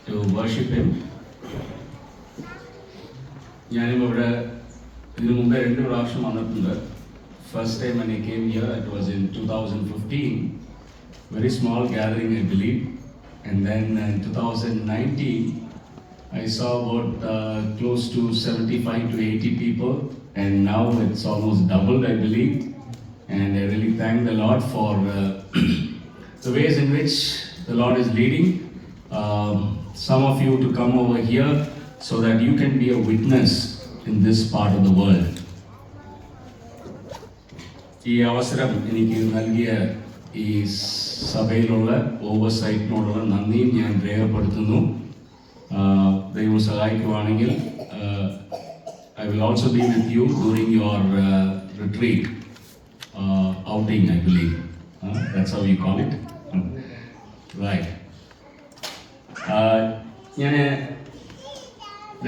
to worship Him. ഞാനും ഇവിടെ ഇതിനു മുമ്പേ 2 പ്രാവശ്യം വന്നിട്ടുണ്ട്. First time when I came here, it was in 2015, very small gathering I believe, and then in 2019 I saw about close to 75 to 80 people, and now it's almost doubled I believe, and I really thank the Lord for the ways in which the Lord is leading some of you to come over here so that you can be a witness in this part of the world. ഈ അവസരം എനിക്ക് നൽകിയ ഈ സഭയിലുള്ള ഓവർസൈറ്റിനോടുള്ള നന്ദിയും ഞാൻ രേഖപ്പെടുത്തുന്നു. ദൈവം സഹായിക്കുവാണെങ്കിൽ I will also be with you during your retreat outing, I believe. That's how you call it. Right. ഞാൻ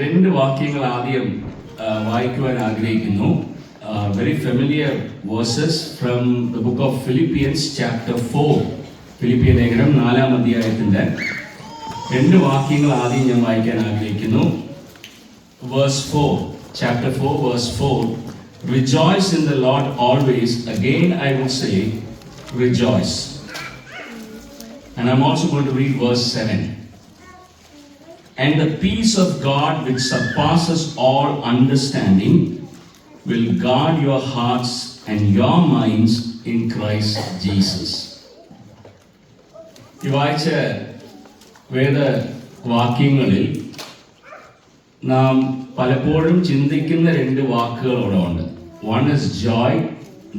2 വാക്യങ്ങൾ ആദ്യം വായിക്കുവാൻ ആഗ്രഹിക്കുന്നു. Very familiar verses from the book of Philippians chapter 4. ഫിലിപ്പിയ ലേഖനം 4-ാം അധ്യായത്തിന്റെ 2 വാക്യങ്ങൾ ആദ്യം ഞാൻ വായിക്കാൻ ആഗ്രഹിക്കുന്നു. Verse 4, chapter 4, verse 4. Rejoice in the Lord always. Again I will say, rejoice. And I'm also going to read verse 7. And the peace of God which surpasses all understanding will guard your hearts and your minds in Christ Jesus. ഈ വായിച്ച വേദവാക്യങ്ങളിൽ നാം പലപ്പോഴും ചിന്തിക്കുന്ന 2 വാക്കുകൾ ഇവിടെ ഉണ്ട്. One is joy,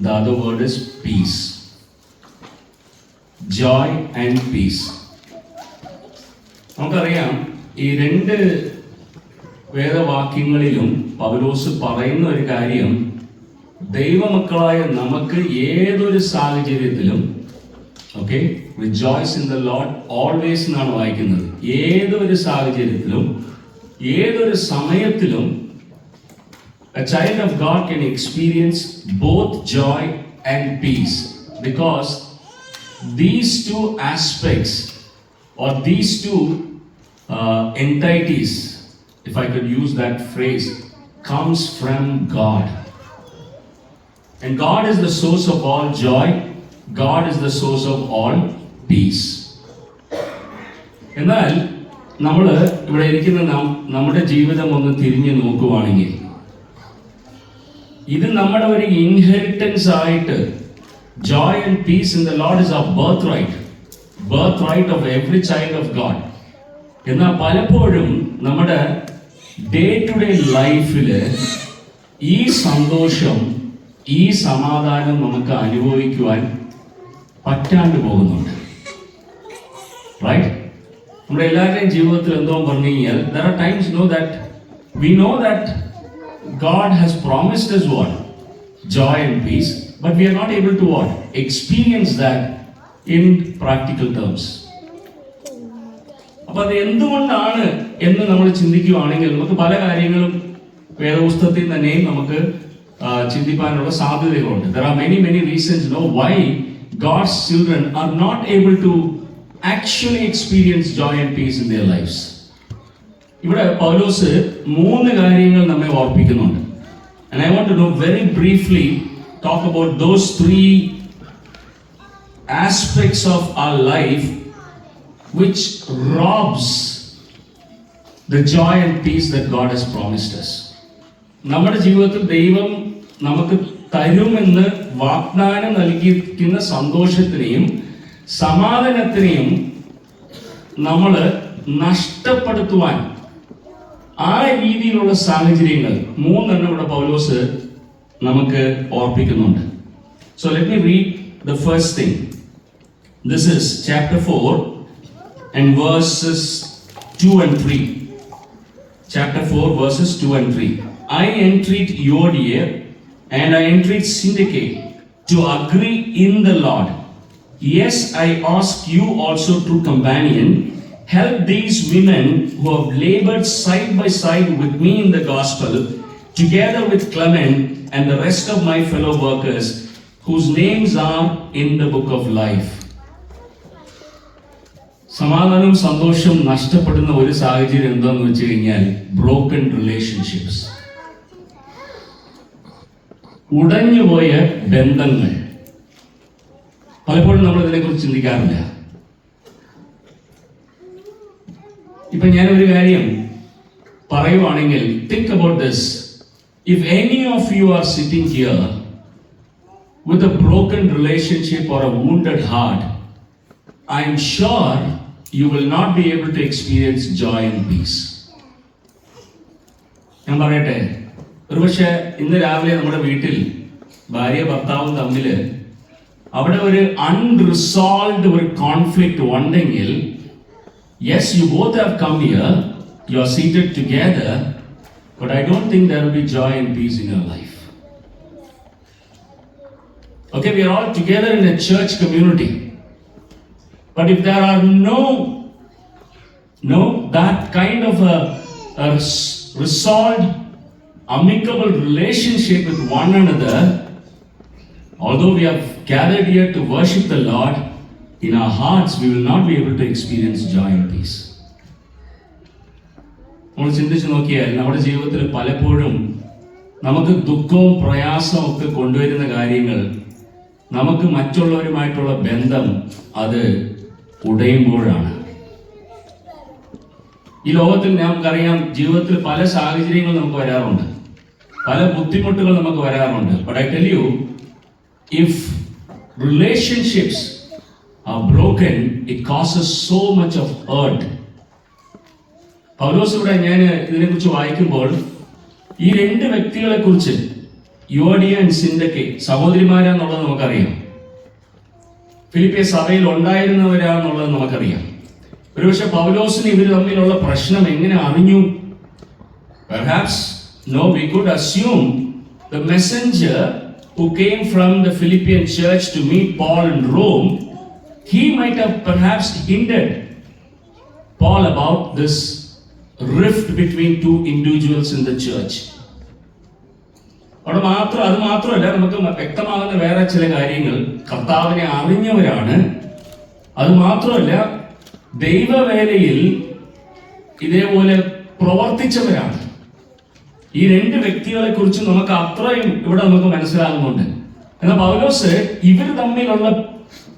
the other word is peace. Joy and peace. നമുക്കറിയാം ഈ 2 വേദവാക്യങ്ങളിലും പൗലോസ് പറയുന്ന ഒരു കാര്യം, ദൈവമക്കളായ നമുക്ക് ഏതൊരു സാഹചര്യത്തിലും, okay, rejoice in the Lord always എന്നാണ് വായിക്കുന്നത്. ഏതൊരു സാഹചര്യത്തിലും ഏതൊരു സമയത്തിലും a child of God can experience both joy and peace, because these 2 aspects or these 2 entities, if I could use that phrase, comes from God. And God is the source of all joy. God is the source of all peace. എന്നാൽ നമ്മൾ ഇവിടെ ഇരിക്കുന്ന നമ്മുടെ ജീവിതം ഒന്ന് തിരിഞ്ഞു നോക്കുവാണെങ്കിൽ, ഇത് നമ്മുടെ ഒരു ഇൻഹെറിറ്റൻസ് ആയിട്ട്, joy and peace in the Lord is our birthright of every child of God. എന്നാൽ പലപ്പോഴും നമ്മുടെ ഡേ ടു ഡേ ലൈഫിൽ ഈ സന്തോഷം, ഈ സമാധാനം നമുക്ക് അനുഭവിക്കുവാൻ പറ്റാണ്ട് പോകുന്നുണ്ട്. റൈറ്റ്? നമ്മുടെ എല്ലാവരുടെയും ജീവിതത്തിൽ എന്തോ പറഞ്ഞു കഴിഞ്ഞാൽ, there are times we know that God has promised us what? Joy and peace, but we are not able to what? Experience that in practical terms. അപ്പോൾ അത് എന്തുകൊണ്ടാണ് എന്ന് നമ്മൾ ചിന്തിക്കുകയാണെങ്കിൽ നമുക്ക് പല കാര്യങ്ങളും വേദപുസ്തകത്തിൽ തന്നെയും നമുക്ക് ചിന്തിക്കാനുള്ള സാധ്യതകളുണ്ട്. There are many reasons why God's children are not able to actually experience joy and peace in their lives. ഇവിടെ പൗലോസ് 3 കാര്യങ്ങൾ നമ്മെ ഓർപ്പിക്കുന്നുണ്ട്. And I want to know very briefly talk about those 3 aspects of our life which robs the joy and peace that God has promised us. നമ്മുടെ ജീവിതത്തിൽ ദൈവം നമുക്ക് തരുമെന്ന് വാഗ്ദാനം നൽകിയിരിക്കുന്ന സന്തോഷത്തിനെയും സമാധാനത്തിനെയും നമ്മൾ നഷ്ടപ്പെടുത്തുവാൻ ആ രീതിയിലുള്ള സാഹചര്യങ്ങൾ 3 ഇവിടെ പൗലോസ് നമുക്ക് ഓർപ്പിക്കുന്നുണ്ട്. So let me read the first thing. This is chapter 4 and verses 2 and 3. Chapter 4 verses 2 and 3. I entreat Euodia and I entreat Syntyche to agree in the Lord. Yes, I ask you also, true companion, help these women who have labored side by side with me in the gospel, together with Clement and the rest of my fellow workers, whose names are in the book of life. സമാധാനവും സന്തോഷവും നഷ്ടപ്പെടുന്ന ഒരു സാഹചര്യം എന്താന്ന് വെച്ച് കഴിഞ്ഞാൽ broken relationships, ഉടഞ്ഞുപോയ ബന്ധങ്ങൾ. പലപ്പോഴും നമ്മൾ ഇതിനെക്കുറിച്ച് ചിന്തിക്കാറില്ല. ഇപ്പൊ ഞാൻ ഒരു കാര്യം പറയുവാണെങ്കിൽ, think about this. If any of you are sitting here with a broken relationship or a wounded heart, I am sure you will not be able to experience joy and peace. ഞാൻ പറയട്ടെ, ഒരുപക്ഷെ ഇന്ന് രാവിലെ നമ്മുടെ വീട്ടിൽ ഭാര്യ ഭർത്താവും തമ്മിൽ അവിടെ ഒരു അൺറിസോൾവ്ഡ് ഒരു കോൺഫ്ലിക്റ്റ് ഉണ്ടെങ്കിൽ, yes, you both have come here, you are seated together, but I don't think there will be joy and peace in your life. Okay, we are all together in a church community. But if there are no that kind of a resolved, amicable relationship with one another, although we have gathered here to worship the Lord, in our hearts we will not be able to experience joy and peace. നമ്മൾ ചിന്തിച്ചു നോക്കിയാൽ നമ്മുടെ ജീവിതത്തിൽ പലപ്പോഴും നമുക്ക് ദുഃഖവും പ്രയാസവും ഒക്കെ കൊണ്ടുവരുന്ന കാര്യങ്ങൾ, നമുക്ക് മറ്റുള്ളവരുമായിട്ടുള്ള ബന്ധം അത് ഉടയുമ്പോഴാണ്. ഈ ലോകത്തിൽ നമുക്കറിയാം, ജീവിതത്തിൽ പല സാഹചര്യങ്ങൾ നമുക്ക് വരാറുണ്ട്, പല ബുദ്ധിമുട്ടുകൾ നമുക്ക് വരാറുണ്ട്. But I tell you, if relationships are broken, it causes so much of hurt. പൗലോസ് ഇവിടെ ഞാൻ ഇതിനെക്കുറിച്ച് വായിക്കുമ്പോൾ ഈ രണ്ട് വ്യക്തികളെ കുറിച്ച്, യുവോഡിയ ആൻഡ് സിന്തക്കെ, സഹോദരിമാരാന്നുള്ളത് നമുക്കറിയാം, ഫിലിപ്പിയ സഭയിൽ ഉണ്ടായിരുന്നവരാന്നുള്ളത് നമുക്കറിയാം. ഒരുപക്ഷെ പൗലോസിന് ഇവർ തമ്മിലുള്ള പ്രശ്നം എങ്ങനെ അറിഞ്ഞു? Perhaps we could assume the messenger who came from the Philippian church to meet Paul in Rome, he might have perhaps hinted Paul about this rift between two individuals in the church. അത് മാത്രമല്ല, നമുക്ക് വ്യക്തമാകുന്ന വേറെ ചില കാര്യങ്ങൾ, കർത്താവിനെ അറിഞ്ഞവരാണ്. അത് മാത്രമല്ല, ദൈവവേലയിൽ ഇതേപോലെ പ്രവർത്തിച്ചവരാണ്. ഈ രണ്ട് വ്യക്തികളെ കുറിച്ച് നമുക്ക് അത്രയും ഇവിടെ നമുക്ക് മനസ്സിലാകുന്നുണ്ട്. എന്നാൽ പൗലോസ് ഇവർ തമ്മിലുള്ള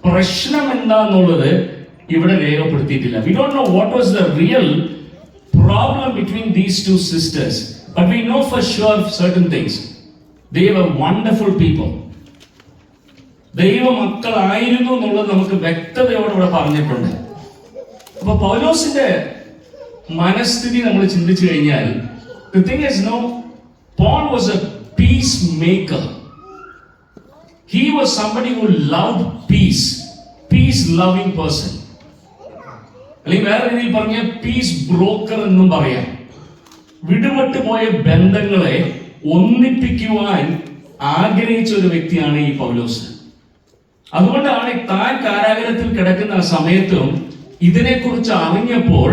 പ്രശ്നം എന്താന്നുള്ളത് ഇവിടെ രേഖപ്പെടുത്തിയിട്ടില്ല. We don't know what was the real problem between these two sisters, but we know for sure certain things. They were wonderful people. ദൈവ മക്കളായിരുന്നു എന്നുള്ളത് നമുക്ക് വ്യക്തതയോടെ ഇവിടെ പറഞ്ഞിട്ടുണ്ട്. അപ്പൊ പൗലോസിന്റെ മനസ്ഥിതി നമ്മൾ ചിന്തിച്ചു കഴിഞ്ഞാൽ, the thing is, Paul was a peacemaker. He was somebody who loved peace, peace-loving person. അല്ലെങ്കിൽ വേറെ രീതിയിൽ പറഞ്ഞ പീസ് ബ്രോക്കർ എന്നും പറയാം. വിടുപെട്ടു പോയ ബന്ധങ്ങളെ ഒന്നിപ്പിക്കുവാൻ ആഗ്രഹിച്ച ഒരു വ്യക്തിയാണ് ഈ പൗലോസ്. അതുകൊണ്ടാണ് താൻ കാരാഗ്രഹത്തിൽ കിടക്കുന്ന സമയത്തും ഇതിനെക്കുറിച്ച് അറിഞ്ഞപ്പോൾ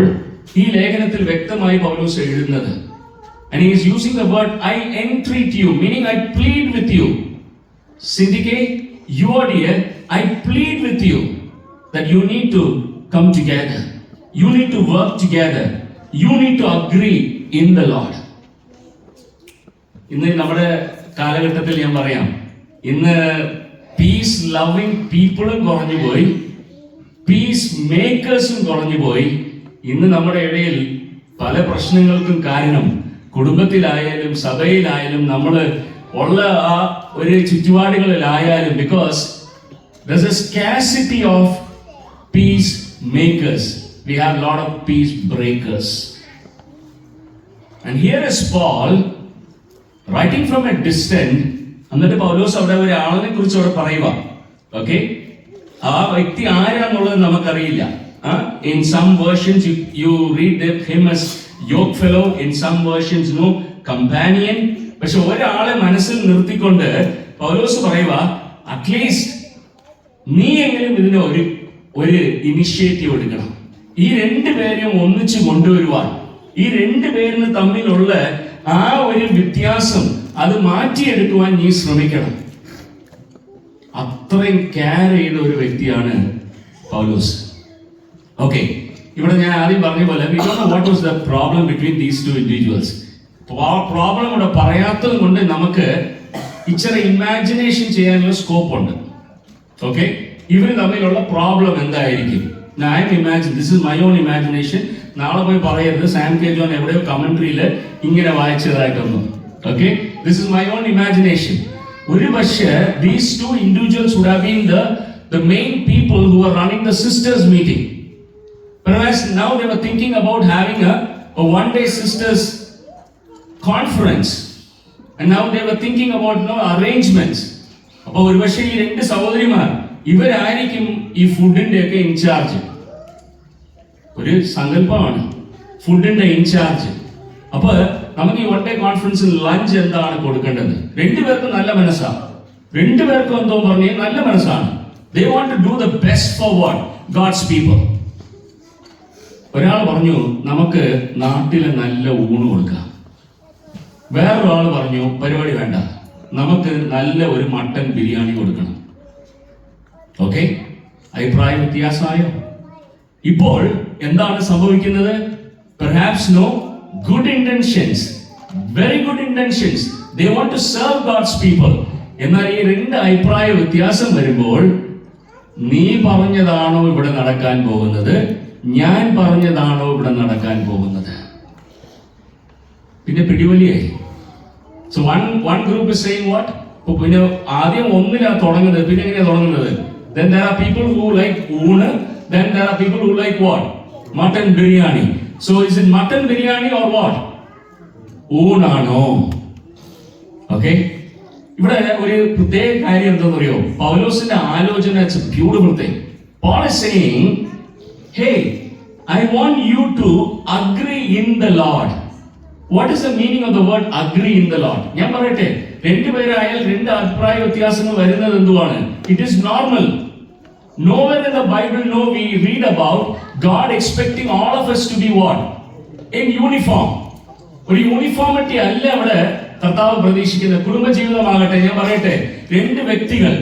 ഈ ലേഖനത്തിൽ വ്യക്തമായി പൗലോസ് എഴുതുന്നത്. And he is using the word I entreat you, meaning I plead with you. Syntyche, Euodia, I plead with you that you need to come together. You need to work together. You need to agree in the Lord. ഇന്ന് നമ്മുടെ കാലഘട്ടത്തിൽ ഞാൻ പറയാം, ഇന്ന് piece loving പീപ്പിളും കുറഞ്ഞുപോയി, piece മേക്കേഴ്സും കുറഞ്ഞുപോയി. ഇന്ന് നമ്മുടെ ഇടയിൽ പല പ്രശ്നങ്ങൾക്കും കാരണം കുടുംബത്തിലായാലും സഭയിലായാലും നമ്മൾ ഉള്ള ആ ഒരു ചുറ്റുപാടുകളിലായാലും, because there's a scarcity of peace makers. We have a lot of peace breakers. And here is Paul writing from a distance. എന്നിട്ട് പൗലോസ് അവിടെ ഒരു ആളിനെ കുറിച്ച് അവിടെ പറയുക. ഓക്കെ, ആ വ്യക്തി ആരാന്നുള്ളത് നമുക്കറിയില്ല. In some versions you read him as yoke fellow, in some versions companion. പക്ഷെ ഒരാളെ മനസ്സിൽ നിർത്തിക്കൊണ്ട് പൗലോസ് പറയുക, അറ്റ്ലീസ്റ്റ് നീ എങ്കിലും ഇതിന് ഒരു ഇനിഷ്യേറ്റീവ് എടുക്കണം. ഈ രണ്ടുപേരെയും ഒന്നിച്ചു കൊണ്ടുവരുവാൻ, ഈ രണ്ടുപേരിന് തമ്മിലുള്ള ആ ഒരു വ്യത്യാസം അത് മാറ്റിയെടുക്കുവാൻ നീ ശ്രമിക്കണം. അത്രയും കെയർ ചെയ്ത ഒരു വ്യക്തിയാണ് പൗലോസ്. ഓക്കെ, ഇവിടെ ഞാൻ ആദ്യം പറഞ്ഞ പോലെ we don't know what was the problem between these two individuals. Problem ഇവിടെ പറയാത്തത് കൊണ്ട് നമുക്ക് ഇച്ചിരി ഇമാജിനേഷൻ ചെയ്യാനുള്ള സ്കോപ്പ് ഉണ്ട്. ഓക്കെ, ഇവർ തമ്മിലുള്ള പ്രോബ്ലം എന്തായിരിക്കും? ഞാൻ imagine, this is my own imagination. നാളെ പോയി പറയരുത് സാം കെ ജോൺ എവിടെയോ കമന്ററിയിൽ ഇങ്ങനെ വായിച്ചതായിട്ടൊന്നും. Okay, this is my own imagination. ഒരു പക്ഷേ these two individuals would have been the main people who were running the sisters meeting. Perhaps now they were thinking about having a one-day sisters conference, and now they were thinking about arrangements. അപ്പോൾ ഒരു പക്ഷേ ഈ രണ്ട് സഹോദരിമാർ ഇവരായിരിക്കും ഈ ഫുഡിന്റെ ഒക്കെ in charge. ഒരു സങ്കല്പമാണ്, ഫുഡിന്റെ ഇൻചാർജ്. അപ്പൊ നമുക്ക് ഈ വൺ ഡേ കോൺഫറൻസിൽ ലഞ്ച് എന്താണ് കൊടുക്കേണ്ടത്? രണ്ടുപേർക്കും നല്ല മനസ്സാണ്, രണ്ടുപേർക്കും എന്തോ പറഞ്ഞേ നല്ല മനസ്സാണ്. They want to do the best for what? God's people. ഒരാൾ പറഞ്ഞു നമുക്ക് നാട്ടിലെ നല്ല ഊണ് കൊടുക്കാം. വേറൊരാൾ പറഞ്ഞു പരിപാടി വേണ്ട, നമുക്ക് നല്ല ഒരു മട്ടൻ ബിരിയാണി കൊടുക്കണം. ഓക്കെ, അഭിപ്രായ വ്യത്യാസമായോ? ഇപ്പോൾ എന്താണ് സംഭവിക്കുന്നത്? Perhaps no good intentions, very good intentions. They want to serve God's people. എന്നാൽ ഈ രണ്ട് അഭിപ്രായ വ്യത്യാസം വരുമ്പോൾ നീ പറഞ്ഞതാണോ ഇവിടെ നടക്കാൻ പോകുന്നത്, ഞാൻ പറഞ്ഞതാണോ ഇവിടെ നടക്കാൻ പോകുന്നത്? പിന്നെ പിടിവലിയായി. So one group is saying what? പിന്നെ ആദ്യം ഒന്നിലാ തുടങ്ങുന്നത്, പിന്നെ എങ്ങനെയാ തുടങ്ങുന്നത്? Then there are people who like ഊണ്, then there are people who like what? Mutton biryani. So is it mutton biryani or what? ഊണാണോ? Okay, ഇവിടെ ഒരു പ്രത്യേക കാര്യം എന്താണെന്ന് അറിയോ? പൗലോസിന്റെ ആലോചന, it's a beautiful thing. Paul is saying, hey, I want you to agree in the Lord. What is the meaning of the word agree in the Lord? ഞാൻ പറയട്ടെ, രണ്ടുപേരായാൽ രണ്ട് അഭിപ്രായ വ്യത്യാസങ്ങൾ വരുന്നത് എന്തുവാണ്? It is normal. Nowhere in the Bible no we read about God expecting all of us to be what? In uniform. ഒരു uniformity അല്ല അവിടെ കർത്താവ് പ്രതീക്ഷിക്കുന്ന. കുടുംബജീവിതമാകട്ടെ, ഞാൻ പറയട്ടെ, രണ്ട് വ്യക്തികൾ,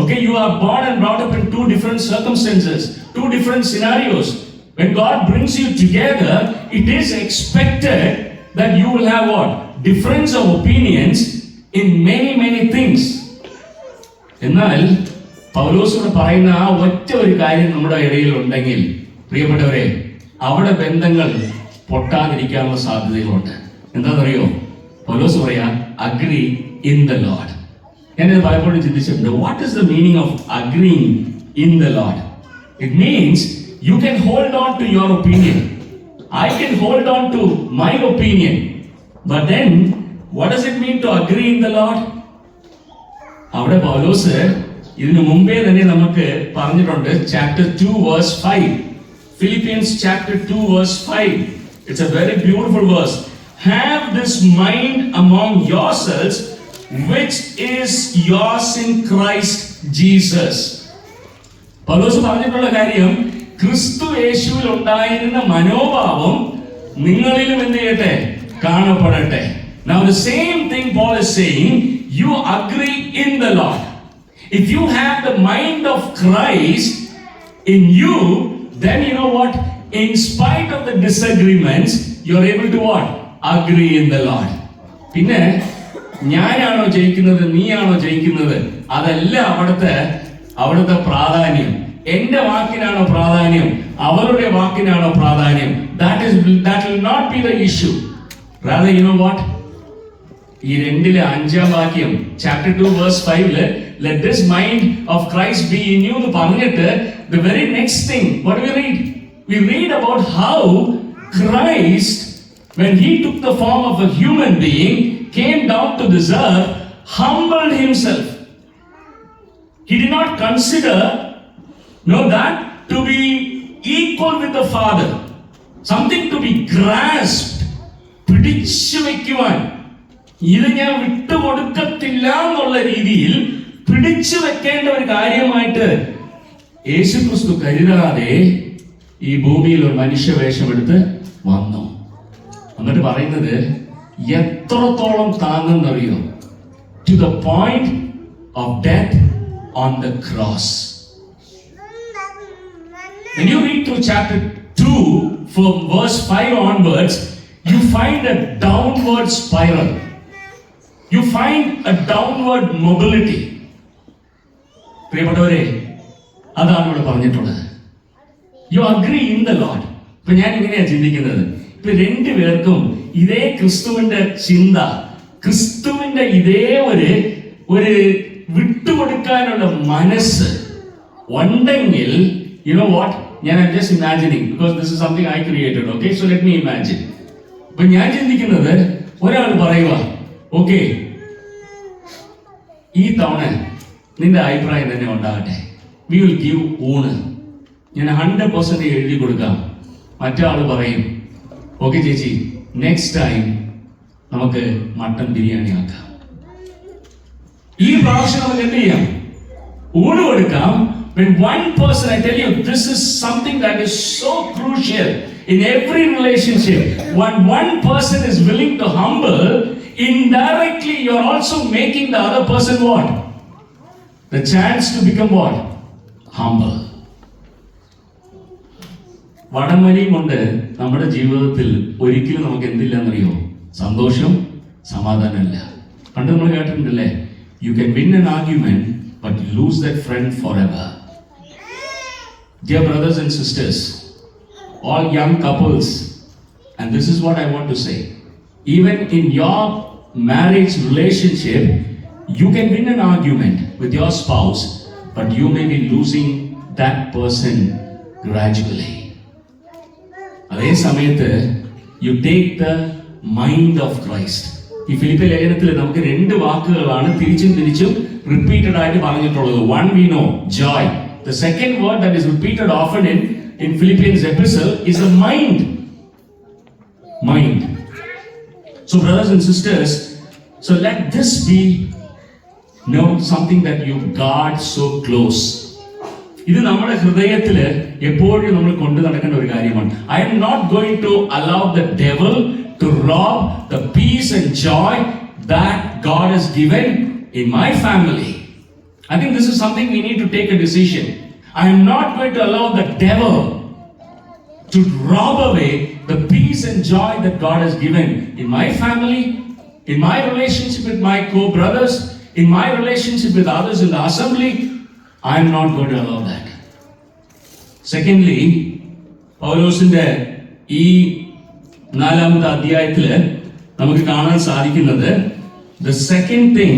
okay, you are born and brought up in two different circumstances, two different scenarios. When God brings you together, it is expected that you will have what? Difference of opinions in many things. എന്നാൽ പൗലോസ് പറയുന്ന ആ ഒറ്റ ഒരു കാര്യം നമ്മുടെ ഇടയിൽ ഉണ്ടെങ്കിൽ, പ്രിയപ്പെട്ടവരെ, അവിടെ ബന്ധങ്ങൾ പൊട്ടാതിരിക്കാനുള്ള സാധ്യതകളുണ്ട്. എന്താണെന്നറിയോ? പൗലോസ് പറയാ അഗ്രി ഇൻ ദ ലോർഡ്. ഞാനത് പലപ്പോഴും ചിന്തിച്ചിട്ടുണ്ട്. What is the meaning of agreeing in the Lord? It means you can hold on to your opinion, I can hold on to my opinion, but then what does it mean to agree in the Lord? അവിടെ പൗലോസ് ഇതിനു മുമ്പേ തന്നെ നമുക്ക് പറഞ്ഞിട്ടുണ്ട്. chapter 2 verse 5, Philippians chapter 2 verse 5. It's a very beautiful verse. Have this mind among yourselves which is yours in Christ Jesus. പൗലോസ് പറഞ്ഞിട്ടുള്ള കാര്യം, ക്രിസ്തു യേശുവിൽ ഉണ്ടായിരുന്ന മനോഭാവം നിങ്ങളിലും എന്ത് ചെയ്യട്ടെ? കാണപ്പെടട്ടെ. Now the same thing Paul is saying, you agree in the Lord. If you have the mind of Christ in you, then you know what? In spite of the disagreements, you are able to what? Agree in the Lord. പിന്നെ ഞാനാണോ ജയിക്കുന്നത്, നീയാണോ ജയിക്കുന്നത്, അതല്ല അവിടുത്തെ പ്രാധാന്യം. എന്റെ വാക്കിനാണോ പ്രാധാന്യം, അവരുടെ വാക്കിനാണോ പ്രാധാന്യം? That will not be the issue. Rather, you know what? ഈ 2:5 വാക്യം, chapter 2 verse 5, let this mind of Christ be in you എന്ന് പറഞ്ഞിട്ട് the very next thing, what do we read? We read about how Christ, when he took the form of a human being, came down to this earth, humbled himself. He did not consider that to be equal with the Father, something to be grasped, പിടിച്ചു വെക്കുവാൻ, ഇത് ഞാൻ വിട്ടുകൊടുക്കത്തില്ല എന്നുള്ള രീതിയിൽ പിടിച്ചു വെക്കേണ്ട ഒരു കാര്യമായിട്ട് യേശുക്രിസ്തു കരുതാതെ ഈ ഭൂമിയിൽ ഒരു മനുഷ്യവേഷമെടുത്ത് വന്നു. എന്നിട്ട് പറയുന്നത് എത്രത്തോളം താങ്ങുന്നറിയോ? To the point of death on the cross. When you read through chapter 2 from verse 5 onwards, you find a downward spiral. You find a downward mobility. പ്രിയപ്പെട്ടവരെ, അതാണ് ഇവിടെ പറഞ്ഞിട്ടുള്ളത്. You agree in the Lord. ഇപ്പൊ ഞാൻ ഇങ്ങനെയാ ചിന്തിക്കുന്നത്, ഇപ്പൊ രണ്ടുപേർക്കും ഇതേ ക്രിസ്തുവിന്റെ ചിന്ത, ക്രിസ്തുവിന്റെ ഇതേ ഒരു വിട്ടുകൊടുക്കാനുള്ള മനസ്സ് ഉണ്ടെങ്കിൽ, യു നോ വാട്ട്, ഞാൻ I just imagining, because this is something I created. Okay, so let me imagine. ഇപ്പൊ ഞാൻ ചിന്തിക്കുന്നത്, ഒരാൾ പറയുക, ഓക്കെ, ഈ തവണ നിന്റെ അഭിപ്രായം തന്നെ ഉണ്ടാകട്ടെ, വി വിൽ ഗിവ് ഊണ്, ഞാൻ 100% എഴുതി കൊടുക്കാം. മറ്റാൾ പറയും, ഓക്കെ ചേച്ചി, നെക്സ്റ്റ് ടൈം നമുക്ക് മട്ടൻ ബിരിയാണി ആക്കാം. ഈ പ്രാവശ്യം നമുക്ക് എന്ത് ചെയ്യാം? ഊണ് കൊടുക്കാം. When one person, I tell you, this is something that is so crucial in every relationship. When one person is willing to humble, indirectly you are also making the other person what? The chance to become what? Humble. വടംവലിയും കൊണ്ട് നമ്മുടെ ജീവിതത്തിൽ ഒരിക്കലും നമുക്ക് എന്തില്ലെന്നറിയോ? സന്തോഷം, സമാധാനമില്ല. പണ്ട് നമ്മൾ കേട്ടിട്ടുണ്ടല്ലേ, you can win an argument but lose that friend forever. Dear brothers and sisters, all young couples, and this is what I want to say, even in your marriage relationship, you can win an argument with your spouse, but you may be losing that person gradually. അതേ സമയത്ത് you take the mind of Christ. ഈ ഫിലിപ്പിയ ലേഖനത്തിൽ നമുക്ക് 2 വാക്കുകളാണ് തിരിച്ചും repeated ആയിട്ട് പറഞ്ഞിട്ടുള്ളത്. One we know, joy. The second word that is repeated often in Philippians epistle is the mind. Mind. So brothers and sisters, so let this be something that you guard so close. ഇത് നമ്മുടെ ഹൃദയത്തിൽ എപ്പോഴും നമ്മൾ കൊണ്ടു നടക്കേണ്ട ഒരു കാര്യമാണ്. I am not going to allow the devil to rob the peace and joy that God has given in my family. I think this is something we need to take a decision. I am not going to allow the devil to rob away the peace and joy that God has given in my family, in my relationship with my co-brothers, in my relationship with others in the assembly. I am not going to allow that. Secondly, പൗലോസിന്റെ ഈ 4-ാമത്തെ അധ്യായത്തിൽ നമുക്ക് കാണാൻ സാധിക്കുന്നത്, the second thing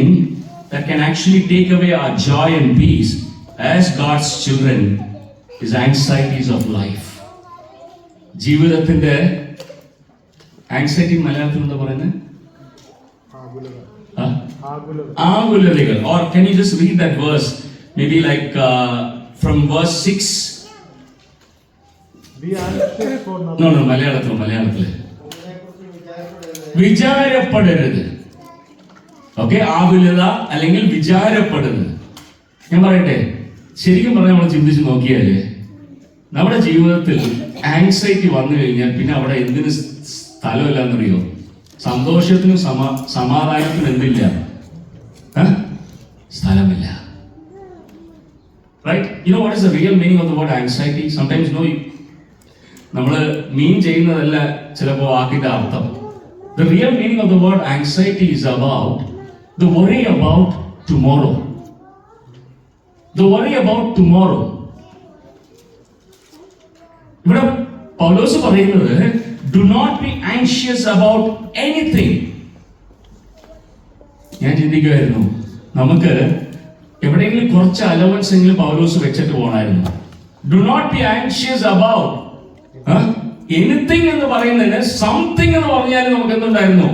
that can actually take away our joy and peace as God's children is anxieties of life. ജീവിതത്തിന്റെ anxiety മലയാളത്തിൽ എന്താ പറയുന്നത്? ആകുലതകൾ. Or can you just read that verse? Maybe like from verse 6. No, മലയാളത്തിൽ വിചാരപ്പെടരുത്. Okay, ആകുലത അല്ലെങ്കിൽ വിചാരപ്പെടരുത്. ഞാൻ പറയട്ടെ, ശരിക്കും പറഞ്ഞാൽ നമ്മൾ ചിന്തിച്ച് നോക്കിയാൽ നമ്മുടെ ജീവിതത്തിൽ ആങ്സൈറ്റി വന്നു കഴിഞ്ഞാൽ പിന്നെ അവിടെ എന്തിന് സ്ഥലമില്ല എന്നറിയോ? സന്തോഷത്തിനും സമാധാനത്തിനും എന്തില്ല? സ്ഥലമില്ല. Right? You know what is the real meaning of the word anxiety? Sometimes നമ്മൾ മീൻ ചെയ്യുന്നതല്ല ചിലപ്പോൾ വാക്കിന്റെ അർത്ഥം. The real meaning of the word anxiety is about the worry about tomorrow. The worry about tomorrow. ഇവിടെ പൗലോസ് പറയുന്നത്, do not be anxious about anything. ഞാൻ ചിന്തിക്കുമായിരുന്നു, നമുക്ക് എവിടെയെങ്കിലും കുറച്ച് അലവൻസ് എങ്കിലും പൗലോസ് വെച്ചിട്ട് പോകണമായിരുന്നു. Do not be anxious about anything എന്ന് പറയുന്നതിന് സംതിങ് എന്ന് പറഞ്ഞാൽ നമുക്ക് എന്തുണ്ടായിരുന്നു?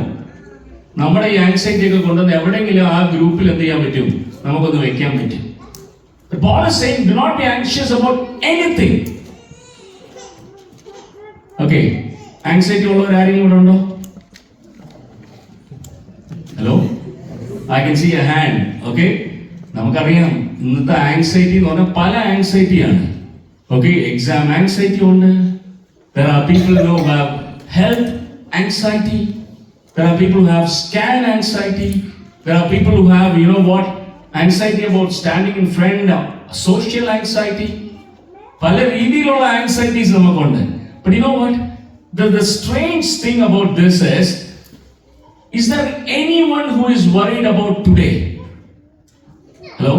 നമ്മുടെ ഈ ആൻസൈറ്റി ഒക്കെ കൊണ്ടുവന്ന് എവിടെയെങ്കിലും ആ ഗ്രൂപ്പിൽ എന്ത് ചെയ്യാൻ പറ്റും? നമുക്കൊന്ന് വെക്കാൻ പറ്റും. Paul is saying, do not be anxious about anything. Okay, anxiety ഉള്ളവർ ആരെങ്കിലും ഇവിടെ ഉണ്ടോ? Hello, I can see a hand. Okay, നമുക്കറിയാം ഇന്നത്തെ ആൻസൈറ്റി എന്ന് പറഞ്ഞാൽ പല ആൻസൈറ്റിയാണ്. ഓക്കെ, എക്സാം ആൻസൈറ്റി ഉണ്ട്. There are people who have health anxiety. There are people who have scan anxiety. There are people who have, you know what, anxiety about standing in front, social anxiety. പല രീതിയിലുള്ള anxieties നമുക്കുണ്ട്. But you know what? The strange thing about this is there anyone who is worried about today? Hello?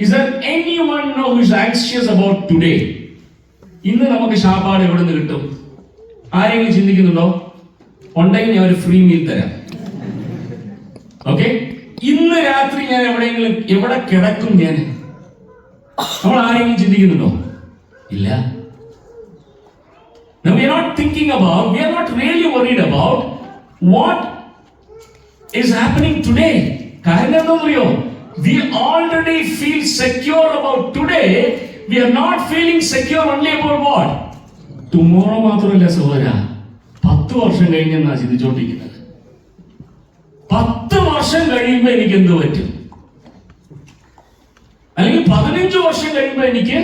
Is there anyone who is anxious about today? ഇന്ന് നമുക്ക് ശാപ്പാട് എവിടെ നിന്ന് കിട്ടും? ആരെങ്കിലും ചിന്തിക്കുന്നുണ്ടോ? ഉണ്ടെങ്കിൽ ഞാൻ ഒരു ഫ്രീ മീൽ തരാം. ഓക്കെ, ഇന്ന് രാത്രി ഞാൻ എവിടെ കിടക്കും ഞാൻ? നമ്മൾ ആരെങ്കിലും ചിന്തിക്കുന്നുണ്ടോ? ഇല്ല. Now we are not really worried about what is happening today. കാരണം എന്താണെന്നറിയോ? We already feel secure about today. We are not feeling secure only about what? Tomorrow മാത്രമല്ല സഹോദരാ, 10 വർഷം കഴിഞ്ഞെന്നാ ചിന്തിച്ചോണ്ടിരിക്കുന്നത്. 10 വർഷം കഴിയുമ്പോൾ എനിക്ക് എന്ത് പറ്റും? അല്ലെങ്കിൽ 15 വർഷം കഴിയുമ്പോൾ എനിക്ക്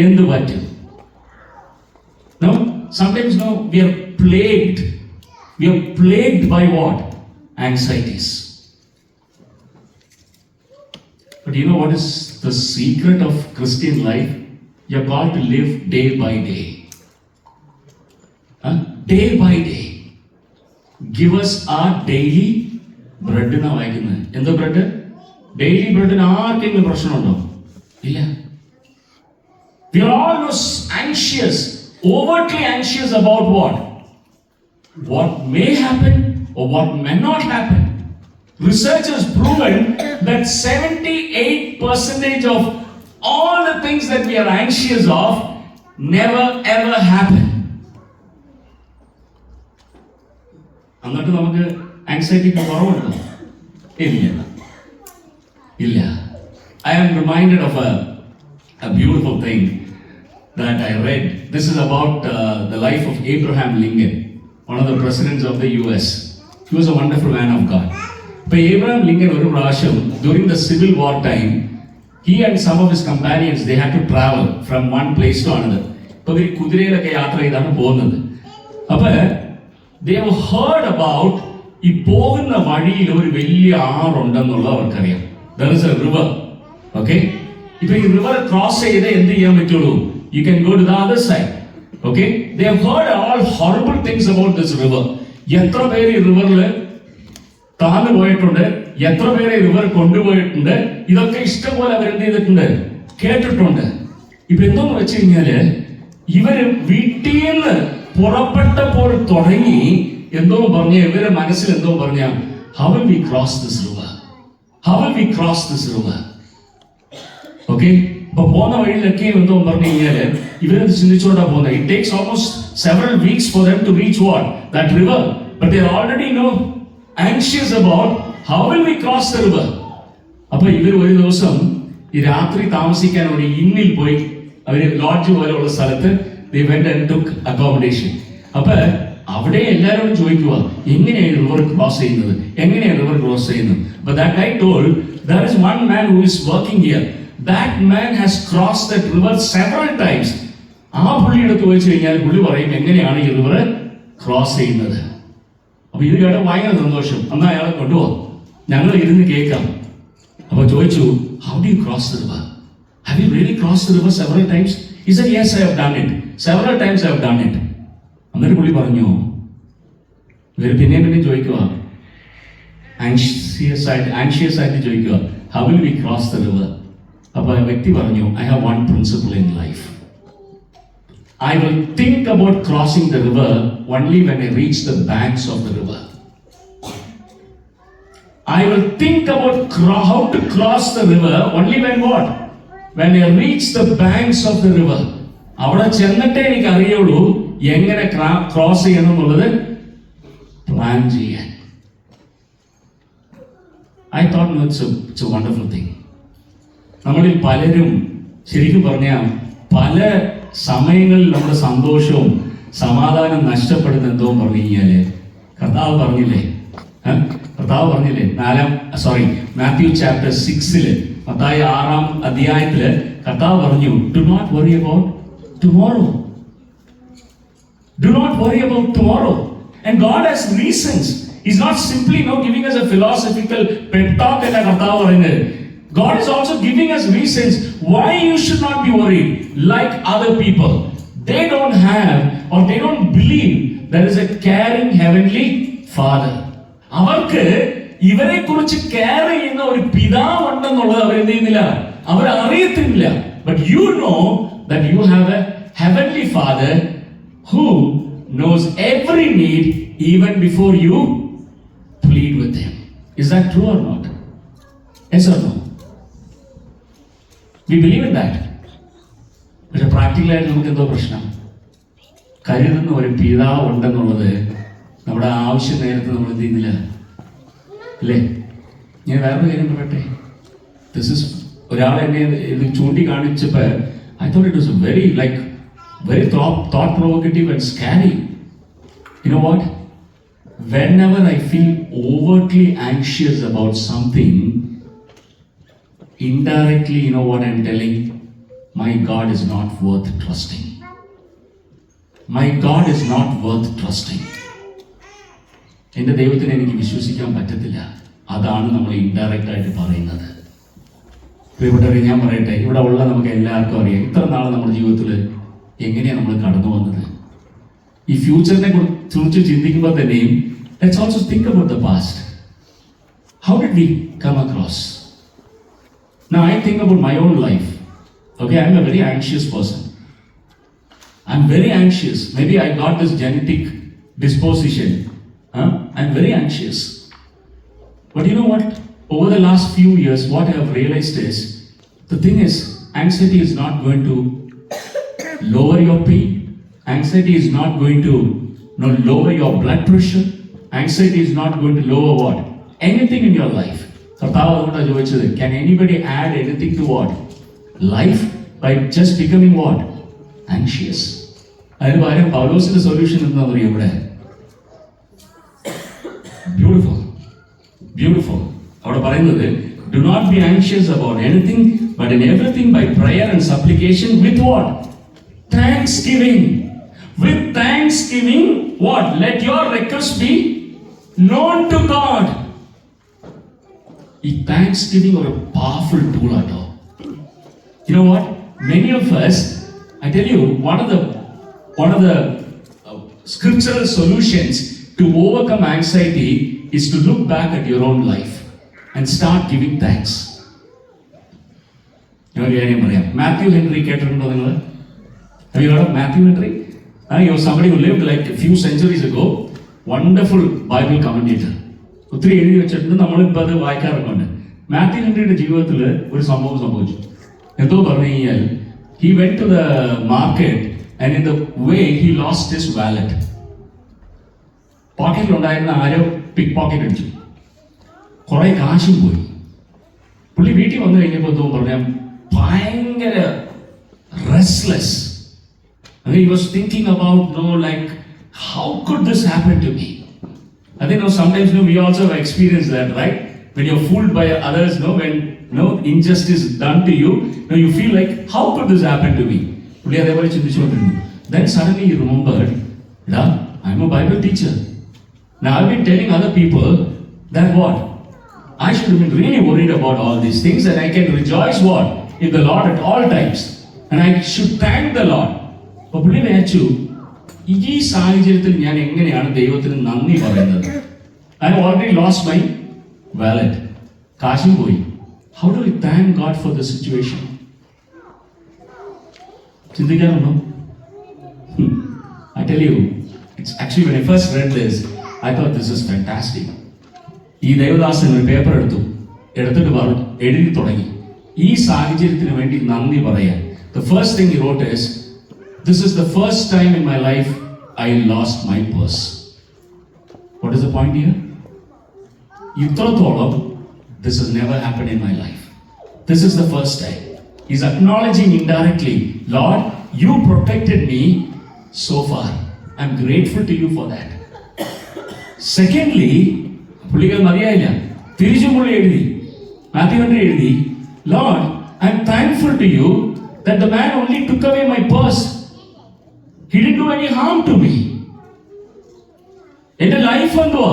എന്ത് പറ്റും? No, sometimes no, we are plagued by what? Anxieties. But you know what is the secret of Christian life? You're called to live day by day. Day by day. Give us our daily bread. എന്നാ വായിക്കുന്നത്. എന്താ bread? Daily ബ്രെഡിന് ആർക്കെങ്കിലും പ്രശ്നമുണ്ടോ? ഇല്ല. We are all anxious, overtly anxious about what? What may happen or what may not happen. Research has proven that 78% of all the things that we are anxious of never ever happen. എന്നിട്ട് നമുക്ക് ആങ്സൈറ്റിക്ക് കുറവുണ്ടോ? ഇല്ല. I am reminded of a beautiful thing that I read. This is about the life of Abraham Lincoln, one of the presidents of the US. He was a wonderful man of God. But Abraham Lincoln, ഒരു പ്രാവശ്യം during the Civil War time, he and some of his companions, they had to travel from one place to another. അപ്പോൾ ഇവർ കുതിരയിലൊക്കെ യാത്ര ചെയ്താണ് പോകുന്നത്. അപ്പോൾ they have heard about ഈ പോകുന്ന വഴിയിൽ ഒരു വലിയ ആറുണ്ടെന്നുള്ളത് അവർക്കറിയാം. There is a river. Okay? ഇപ്പൊ ഈ റിവർ ക്രോസ് ചെയ്ത് എന്ത് ചെയ്യാൻ പറ്റുള്ളൂ? You can go to the other side. Okay? They have heard all horrible things about this river. എത്ര പേര് ഈ റിവറിൽ താന്നു പോയിട്ടുണ്ട്, എത്ര പേരെ റിവർ കൊണ്ടുപോയിട്ടുണ്ട്, ഇതൊക്കെ ഇഷ്ടംപോലെ അവർ എന്ത് ചെയ്തിട്ടുണ്ട്, കേട്ടിട്ടുണ്ട്. ഇപ്പൊ എന്തോന്ന് വെച്ച് കഴിഞ്ഞാല് ഇവര് വീട്ടിൽ നിന്ന് പുറപ്പെട്ടപ്പോൾ തുടങ്ങി എന്തോ പറഞ്ഞ ഇവരുടെ മനസ്സിൽ എന്തോ പറഞ്ഞ how will we cross this river? How will we cross this river? Okay? അപ്പൊ പോകുന്ന വഴിയിലൊക്കെ എന്തോ പറഞ്ഞു കഴിഞ്ഞാല് ഇവരത് ചിന്തിച്ചോണ്ടാ പോകുന്നത്. It takes almost several weeks for them to reach what? That river. But they already know, anxious about how will we cross the river. അപ്പൊ ഇവർ ഒരു ദിവസം ഈ രാത്രി താമസിക്കാൻ ഒരു ഇന്നിൽ പോയി, അവര് ലോഡ്ജ് പോലെയുള്ള സ്ഥലത്ത് they went and took accommodation. അപ്പൊ അവിടെ എല്ലാവരോടും ചോദിക്കുക എങ്ങനെയാണ് റിവർ ക്രോസ് ചെയ്യുന്നത്, എങ്ങനെയാണ് റിവർ ക്രോസ് ചെയ്യുന്നത്. But that guy told there is one man who is working here. That man has crossed that river several times. ആ പുള്ളിയുടെ ചോദിച്ചു കഴിഞ്ഞാൽ പുള്ളി പറയും എങ്ങനെയാണ് ഈ റിവർ ക്രോസ് ചെയ്യുന്നത്. അപ്പൊ ഇത് കേട്ട ഭയങ്കര സന്തോഷം. എന്നാ അയാളെ കൊണ്ടുപോകാം, ഞങ്ങൾ ഇരുന്ന് കേൾക്കാം. അപ്പൊ ചോദിച്ചു how do you cross the river? Have you really crossed the river several times? He said yes, I have done it. Several times I have done it. അന്നേരം പുള്ളി പറഞ്ഞു ഇവർ പിന്നെ ചോദിക്കുക ആൻഷ്യസ് ആയിട്ട് ചോദിക്കുക how will we cross the river? അപ്പൊ ആ വ്യക്തി പറഞ്ഞു I have one principle in life. I will think about crossing the river only when I reach the banks of the river. I will think about how to cross the river only when what? When I reach the banks of the river. അവിടെ ചെന്നിട്ടേ എനിക്ക് അറിയുള്ളൂ എങ്ങനെ cross ചെയ്യണം എന്നുള്ളത് plan ചെയ്യാൻ. I thought it's a wonderful thing. നമ്മളിൽ പലരും ശരിക്കും പറഞ്ഞാൽ പല സമയങ്ങളിൽ നമ്മുടെ സന്തോഷവും സമാധാനം നഷ്ടപ്പെടുന്ന എന്തോ പറഞ്ഞു കഴിഞ്ഞാല് കർത്താവ് പറഞ്ഞില്ലേ മാത്യു ചാപ്റ്റർ 6 മത്തായി 6-ാം അധ്യായത്തില് കർത്താവ് പറഞ്ഞു do not worry about tomorrow. Do not worry about tomorrow. And God has reasons. He's not simply giving us a philosophical pep talk and a കർത്താവ് പറയുന്നത് God is also giving us reasons why you should not be worried like other people. They don't have or they don't believe there is a caring heavenly Father. അവർക്ക് ഇവരെ കുറിച്ച് care ചെയ്യുന്ന ഒരു പിതാവ് ഉണ്ടെന്നുള്ളത് അവർ എന്ത് ചെയ്യുന്നില്ല, അവർ അറിയത്തില്ല. But you know that you have a heavenly Father who knows every need even before you plead with him. Is that true or not? Yes or no? We believe in that. പക്ഷെ പ്രാക്ടിക്കലായിട്ട് നമുക്ക് എന്തോ പ്രശ്നം, കരുതുന്ന ഒരു പിതാവ് ഉണ്ടെന്നുള്ളത് നമ്മുടെ ആവശ്യ നേരത്തെ നമ്മൾ എന്ത് ചെയ്യുന്നില്ല അല്ലേ? ഞാൻ വേറൊരു കാര്യം പറയട്ടെ. ദിസ് ഇസ് ഒരാൾ എന്നെ ഇത് ചൂണ്ടിക്കാണിച്ചപ്പോൾ I thought it was very thought provocative and scary. You know what? Whenever I feel overtly anxious about something, indirectly, you know what I'm telling? My God is not worth trusting. My God is not worth trusting. എൻ്റെ ദൈവത്തിനെ എനിക്ക് വിശ്വസിക്കാൻ പറ്റത്തില്ല. അതാണ് നമ്മൾ indirect ആയിട്ട് പറയുന്നത്. പ്രിയപ്പെട്ടവരെ, ഞാൻ പറയട്ടെ, ഇവിടെ ഉള്ള നമുക്ക് എല്ലാവർക്കും അറിയാം ഇത്ര നാൾ നമ്മുടെ ജീവിതത്തിൽ എങ്ങനെയാണ് നമ്മൾ കടന്നു വന്നത്. ഈ ഫ്യൂച്ചറിനെ കുറിച്ച് ചിന്തിക്കുമ്പോൾ തന്നെയും let's also think about the past. How did we come across? Now I think about my own life. Okay, I'm a very anxious person. I'm very anxious. Maybe I got this genetic disposition. I'm very anxious. But you know what? Over the last few years, what I have realized is, the thing is, anxiety is not going to lower your pain. Anxiety is not going to lower your blood pressure. Anxiety is not going to lower what? Anything in your life. കർത്താവ് അതുകൊണ്ടാണ് ചോദിച്ചത്, can anybody add anything to what? Life by just becoming what? Anxious. അതിന് പകരം പൗലോസിന്റെ solution എന്താ പറയുക ഇവിടെ? Beautiful. അവിടെ പറയുന്നത്, do not be anxious about anything, but in everything by prayer and supplication with what? Thanksgiving. With thanksgiving, what? Let your requests be known to God. ഈ thanksgiving ഒരു powerful tool ആട്ടോ. You know what? Many of us, I tell you, one of the scriptural solutions to overcome anxiety is to look back at your own life and start giving thanks. ഞാൻ ഒരു കാര്യം പറയാം. Mathew Henry കേട്ടിട്ടുണ്ടോ നിങ്ങൾ? Have you heard of Matthew Henry? He was somebody who lived like a few centuries ago. Wonderful Bible commentator. ഒത്തിരി എഴുതി വെച്ചിട്ടുണ്ട്, നമ്മളിപ്പോൾ അത് വായിക്കാറൊക്കെ ഉണ്ട്. മാത്യു ഹെൻറിയുടെ ജീവിതത്തിൽ ഒരു സംഭവം സംഭവിച്ചു. എന്തോ പറഞ്ഞു കഴിഞ്ഞാൽ, he went to the market and in the way he lost his wallet. പോക്കറ്റിലുണ്ടായിരുന്ന ആരോ പിക്ക് പോക്കറ്റ് അടിച്ചു, കുറെ കാശും പോയി. പുള്ളി വീട്ടിൽ വന്നു കഴിഞ്ഞപ്പോൾ എന്തോ പറഞ്ഞാൽ ഭയങ്കര restless. And he was thinking about, how could this happen to me? I think sometimes we also have experienced that, right? When you're fooled by others, when injustice done to you, you feel like, how could this happen to me? Then suddenly you remembered, I'm a Bible teacher. Now I've been telling other people that what? I should have been really worried about all these things, and I can rejoice what? In the Lord at all times. And I should thank the Lord. അപ്പോൾ പുള്ളി വിചാരിച്ചു, ഈ സാഹചര്യത്തിൽ ഞാൻ എങ്ങനെയാണ് ദൈവത്തിന് നന്ദി പറയുന്നത്? I have already lost my wallet. കാശും പോയി. How do I thank God for the situation? ചിന്തിക്കാറുണ്ടോ? I tell you, it's actually when I first read this, I thought this is fantastic. ഈ ദേവദാസൻ ഒരു പേപ്പർ എടുത്തിട്ട് എഴുതി തുടങ്ങി, ഈ സാഹചര്യത്തിന് വേണ്ടി നന്ദി പറയാൻ. The first thing he wrote is, this is the first time in my life I lost my purse. What is the point here? ഇത്രത്തോളം this has never happened in my life. This is the first time. He's acknowledging indirectly, Lord, you protected me so far. I'm grateful to you for that. Secondly, പുള്ളിക്ക് മതിയായില്ല, തിരിച്ചും പുള്ളി എഴുതി, Mathew Henry എഴുതി, Lord, I'm thankful to you that the man only took away my purse. He didn't do any harm to me. എൻ്റെ life എന്തുവാ?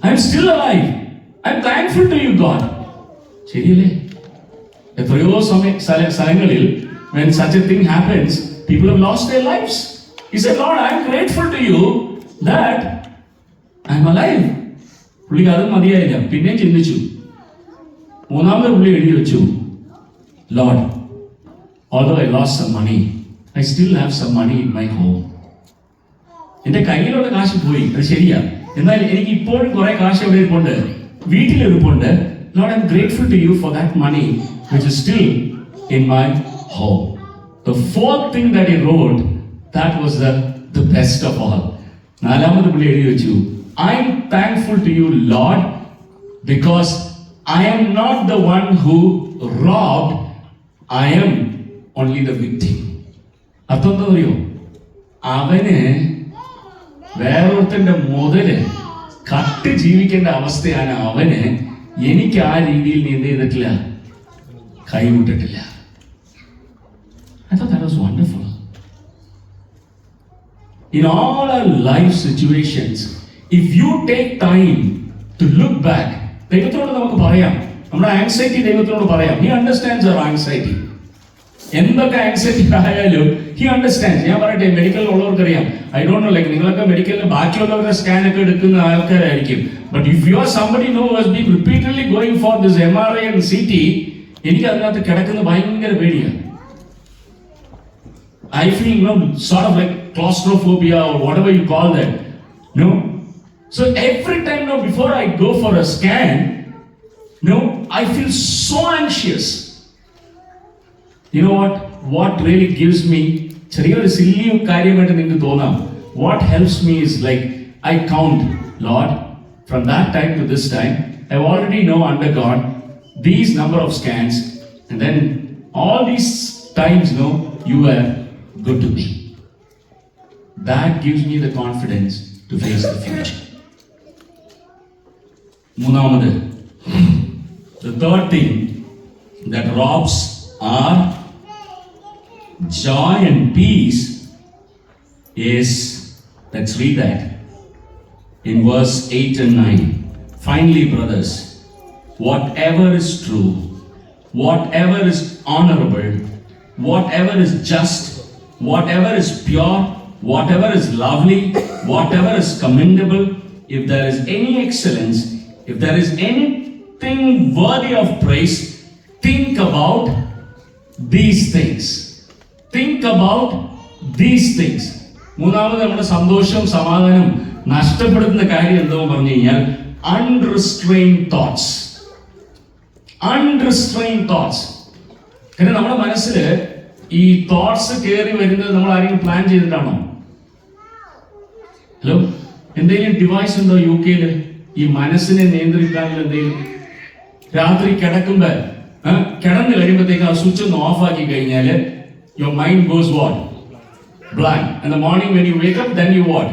I'm still alive. I'm thankful to you, God. ശരിയല്ലേ? എത്രയോ സ്ഥലങ്ങളിൽ when such a thing happens, people have lost their lives. He said, Lord, I am grateful to you that I am alive. പുള്ളിക്ക് അതും മതിയായില്ല, പിന്നെയും ചിന്തിച്ചു. മൂന്നാമത് പുള്ളി എഴുതി വെച്ചു, Lord, although I lost some money, I still have some money in my home. എന്റെ കയ്യിലുള്ള കാശ് പോയി, അത് ശരിയാ, എന്നാൽ എനിക്ക് ഇപ്പോഴും കുറെ കാശ് എവിടെ ഇരിപ്പുണ്ട്, വീട്ടിലിരിപ്പുണ്ട്. Lord, I am grateful to you for that money which is still in my home. The fourth thing that he wrote, that was the best of all. നാലാമത് പുള്ളി എഴുതി വെച്ചു, I am thankful to you, Lord, because I am not the one who robbed, I am only the victim. അർത്ഥം എന്താ അറിയോ? അവന് വേറൊരുത്തന്റെ മുതല് cut ജീവിക്കേണ്ട അവസ്ഥയാണ് അവന്. എനിക്ക് ആ രീതിയിൽ നീ എന്ത് ചെയ്തിട്ടില്ല, കൈവിട്ടിട്ടില്ല. I thought that was wonderful. In all our life situations, if you take time to look back, ദൈവത്തോട് നമുക്ക് പറയാം, നമ്മുടെ ആൻസൈറ്റി ദൈവത്തോട് പറയാം. He understands our anxiety. എന്തൊക്കെ ആൻസൈറ്റി ആയാലും he understands. ഞാൻ പറയട്ടെ, മെഡിക്കൽ ഉള്ളവർക്കറിയാം. ഐ ഡോണ്ട് നോ, ലൈക്ക് നിങ്ങളൊക്കെ മെഡിക്കലിന് ബാക്കിയുള്ളവരുടെ സ്കാൻ ഒക്കെ എടുക്കുന്ന ആൾക്കാരായിരിക്കും. But if you are somebody no has been repeatedly going for this MRI and CT, എനിക്ക് അതിനകത്ത് കിടക്കുന്ന ഭയങ്കര പേടിയാണ്. I feel, sort of like claustrophobia or whatever you call that. So every time before I go for a scan, I feel so anxious. You know what really gives me, ചെറിയൊരു silly കാര്യമായിട്ട് നിങ്ങൾക്ക് തോന്നാം, what helps me is like I count, Lord, from that time to this time I've already undergone these number of scans, and then all these times you were good to me. That gives me the confidence to face the future. മൂന്നാമത്, the third thing that robs our joy and peace is, let's read that in verse 8 and 9. Finally, brothers, whatever is true, whatever is honorable, whatever is just, whatever is pure, whatever is lovely, whatever is commendable, if there is any excellence, if there is anything worthy of praise, think about these things. Think about these things. മൂന്നാമത് നമ്മുടെ സന്തോഷവും സമാധാനം നഷ്ടപ്പെടുത്തുന്ന കാര്യം എന്തോ പറഞ്ഞു കഴിഞ്ഞാൽ അൺറിസ്ട്രെയിൻഡ് thoughts. അൺറിസ്ട്രെയിൻഡ് thoughts. കാരണം നമ്മുടെ മനസ്സിൽ ഈ തോട്ട്സ് കയറി വരുന്നത് നമ്മൾ ആരെങ്കിലും പ്ലാൻ ചെയ്തിട്ടാണോ? ഹലോ, എന്തെങ്കിലും ഡിവൈസ് ഉണ്ടോ UK-ൽ ഈ മനസ്സിനെ നിയന്ത്രിക്കാനുള്ള? എന്തെങ്കിലും രാത്രി കിടക്കുമ്പോ കിടന്നു കഴിയുമ്പോഴത്തേക്ക് ആ സ്വിച്ച് ഒന്ന് ഓഫ് ആക്കി കഴിഞ്ഞാൽ your mind goes what? Blank. In the morning when you wake up, then you what?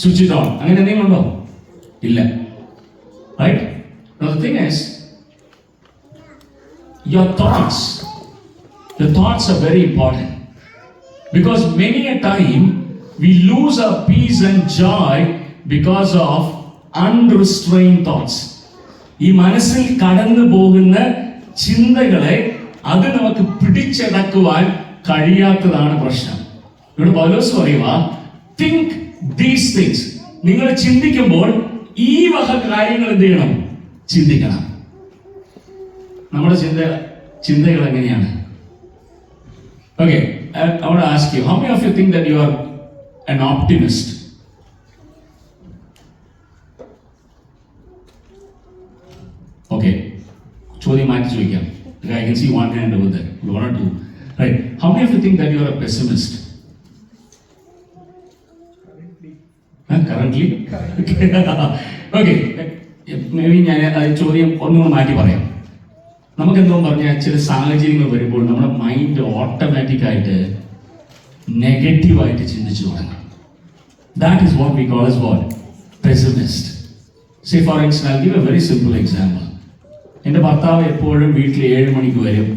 Switch it on. അങ്ങനെ എന്തെങ്കിലും ഉണ്ടോ? ഇല്ല. Right? Now the thing is, your thoughts are very important, because many a time we lose our peace and joy because of unrestrained thoughts. ഈ മനസ്സിൽ കടന്നു പോകുന്ന ചിന്തകളെ അത് നമുക്ക് പിടിച്ചടക്കുവാൻ കഴിയാത്തതാണ് പ്രശ്നം. ഇവിടെ പൗലോസ് പറയുക, think these things. നിങ്ങൾ ചിന്തിക്കുമ്പോൾ ഈ വക കാര്യങ്ങൾ എന്ത് ചെയ്യണം? ചിന്തിക്കണം. നമ്മുടെ ചിന്തകൾ എങ്ങനെയാണ്? Okay, I want to ask you, how many of you think that you are an optimist? Okay, ചോദ്യം മാറ്റി ചോദിക്കാം. I can see one hand over there. You want to do, right? How many of you think that you are a pessimist? Currently? Okay, maybe ഞാൻ ചോദ്യം ഒന്നുകൂടെ മാറ്റി പറയാം. നമുക്ക് എന്തോ പറഞ്ഞാൽ ചില സാഹചര്യങ്ങൾ വരുമ്പോൾ നമ്മുടെ മൈൻഡ് ഓട്ടോമാറ്റിക്കായിട്ട് നെഗറ്റീവായിട്ട് ചിന്തിച്ചു തുടങ്ങും. That is what we call as what? Pessimist. Say for instance, I'll give a very simple example. എൻ്റെ ഭർത്താവ് എപ്പോഴും വീട്ടിൽ 7 മണിക്ക് വരും.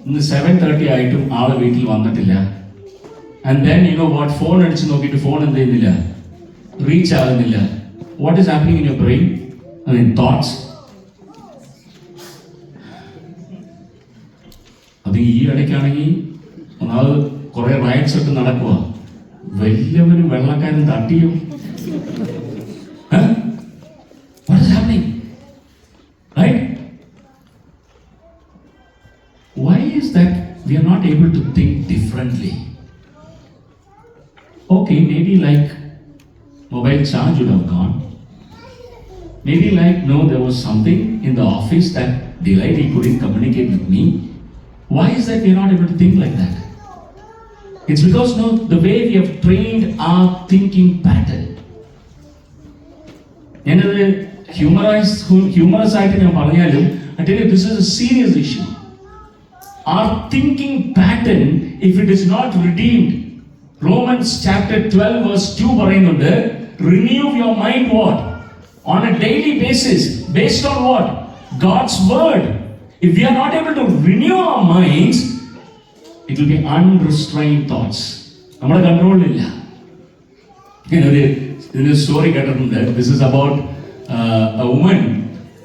ഇന്ന് 7:30 ആയിട്ടും ആള് വീട്ടിൽ വന്നിട്ടില്ല. And then you know what, phone അടിച്ച് നോക്കിയിട്ട് ഫോൺ എന്ത് ചെയ്യുന്നില്ല, റീച്ച് ആകുന്നില്ല. What is happening in your brain? I mean thoughts. ഈ ഇടയ്ക്കാണെങ്കിൽ ഒന്നാമത് കുറെ റൈറ്റ്സ് ഒക്കെ നടക്കുക, വലിയവനും വെള്ളക്കാരൻ തട്ടിയും. What is happening? Right? Why is that we are not able to think differently? Okay, maybe like mobile charge would have gone. Maybe like, no, there was something in the office that delayed, he couldn't communicate with me. Why is that we are not able to think like that? It's because, no, the way we have trained our thinking pattern. ഞാനത് humorous ആയിട്ട് ഞാൻ പറഞ്ഞാലും I tell you, this is a serious issue. Our thinking pattern, if it is not redeemed, Romans chapter 12 verse 2 പറയുന്നുണ്ട്, renew your mind what? On a daily basis, based on what? God's word. If we are not able to renew our minds, it will be unrestrained thoughts. നമ്മുടെ കൺട്രോളിലില്ല. ഇതിന് story കേട്ടിട്ടുണ്ട്. This is about a woman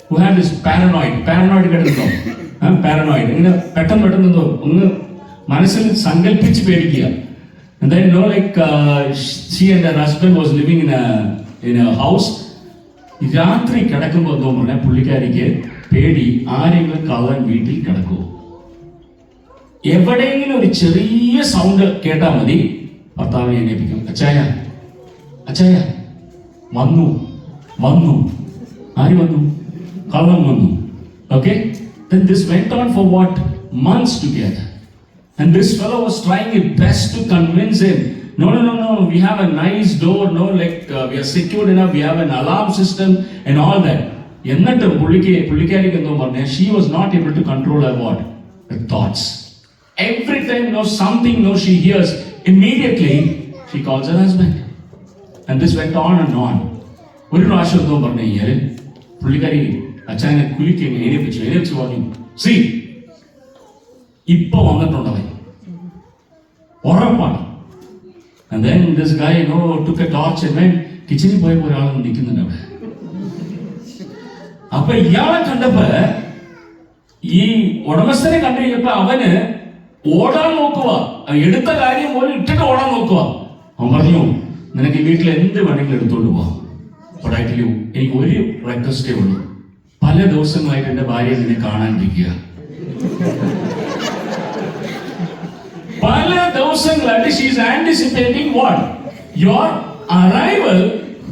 who had this paranoid കേട്ടിട്ടുണ്ടോ? Paranoid, ഇങ്ങനെ പെട്ടെന്ന് ഒന്ന് മനസ്സിൽ സങ്കല്പിച്ച് പേടിക്കുക. And then she and her husband was living in a house. രാത്രി കിടക്കുമ്പോൾ എന്തോ പറഞ്ഞാൽ പുള്ളിക്കാരിക്ക് പേടി, ആരെങ്കിലും കള്ളൻ വീട്ടിൽ കിടക്കുമോ. എവിടെയെങ്കിലും ഒരു ചെറിയ സൗണ്ട് കേട്ടാൽ മതി, ഭർത്താവിനെ എണീപ്പിക്കും. അച്ചായ വന്നു. ആര് വന്നു? കള്ളൻ വന്നു. Okay? Then this went on for what? Months together. And this fellow was trying his best to convince him. No, we have a nice door, we are secured enough, we have an alarm system and all that. എന്നിട്ട് പുള്ളിക്കാരിക്ക് എന്തോ പറഞ്ഞ, she was not able to control her what? Her thoughts. Every time something she hears, immediately she calls her husband. And this went on and on. ഒരു പ്രാവശ്യം എന്തോ പറഞ്ഞു കഴിഞ്ഞാൽ പുള്ളിക്കാരി അച്ഛനെ കുലിക്ക് എഴുതിപ്പിച്ചു പറഞ്ഞു, സി ഇപ്പൊ വന്നിട്ടുണ്ടവൻ ഉറപ്പാണ്. And then this guy took a torch and went കിച്ചണിൽ പോയപ്പോ ഒരാൾ നിൽക്കുന്നുണ്ട് അവിടെ. അപ്പൊ ഇയാളെ കണ്ടപ്പോ ഈ ഉടമസ്ഥനെ കണ്ടു കഴിഞ്ഞപ്പോ അവന് ഓടാൻ നോക്കുക, എടുത്ത കാര്യം പോലും ഇട്ടിട്ട് ഓടാൻ നോക്കുക. അവൻ പറഞ്ഞു, നിനക്ക് ഈ വീട്ടിൽ എന്ത് വേണമെങ്കിലും എടുത്തോണ്ട് പോവാം. എനിക്ക് ഒരു റിക്വസ്റ്റേ ഉള്ളൂ, പല ദിവസങ്ങളായിട്ട് എന്റെ ഭാര്യ നിന്നെ കാണാണ്ടിരിക്കുക. പല ദിവസങ്ങളായിട്ട് she is anticipating what? Your arrival.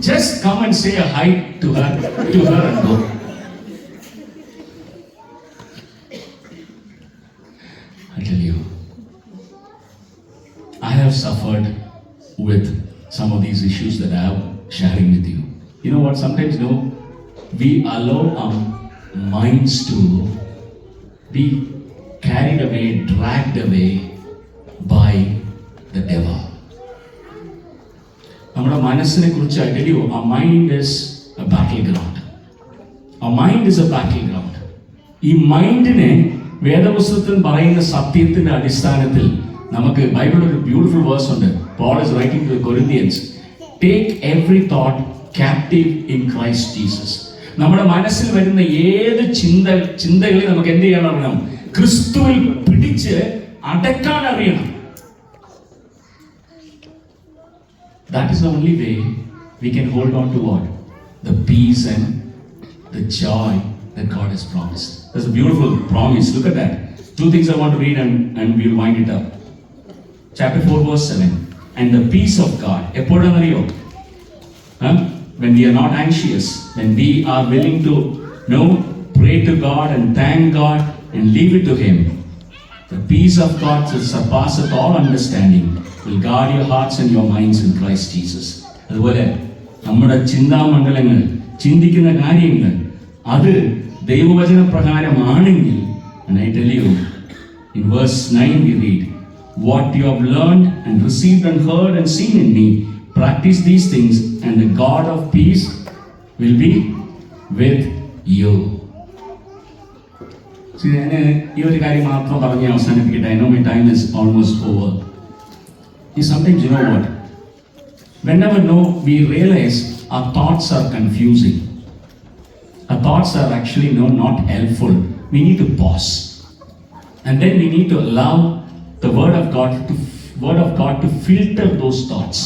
Just come and say a hi to her and go. I tell you, I have suffered with some of these issues that I am sharing with you. You know what? Sometimes we allow our minds to be carried away, dragged away by the devil. നമ്മുടെ മനസ്സിനെ കുറിച്ച് I tell you, our mind is a battleground. Our mind is a battleground. ഈ മൈൻഡിനെ വേദപുസ്തകത്തിൽ പറയുന്ന സത്യത്തിന്റെ അടിസ്ഥാനത്തിൽ നമുക്ക് ബൈബിളിൽ ഒരു ബ്യൂട്ടിഫുൾ വേഴ്സ് ഉണ്ട്. Paul is writing to the Corinthians, take every thought captive in Christ Jesus. നമ്മുടെ മനസ്സിൽ വരുന്ന ഏത് ചിന്തകളെ നമുക്ക് എന്ത് ചെയ്യാൻ അറിയണം? ക്രിസ്തുവിൽ പിടിച്ച് അടക്കാൻ അറിയണം. That is the only way we can hold on to what? The peace and the joy that God has promised. That's a beautiful promise. Look at that. Two things I want to read and we'll wind it up. Chapter 4 verse 7. And the peace of God. Eppodanariyo. When we are not anxious, when we are willing to pray to God and thank God and leave it to Him, the peace of God that surpasseth all understanding will guard your hearts and your minds in Christ Jesus. അതുപോലെ നമ്മുടെ ചിന്താമണ്ഡലങ്ങൾ, ചിന്തിക്കുന്ന കാര്യങ്ങൾ അത് ദൈവവചന പ്രകാരമാണെങ്കിൽ, and I tell you, in verse 9 we read, what you have learned and received and heard and seen in me, practice these things and the God of peace will be with you. ഞാൻ ഈ ഒരു കാര്യം മാത്രം പറഞ്ഞ് അവസാനിപ്പിക്കട്ടെ. I know my time is almost over. Sometimes you know what? Whenever we realize our thoughts are confusing, our thoughts are actually not helpful, we need to pause. And then we need to allow the word of God to filter those thoughts.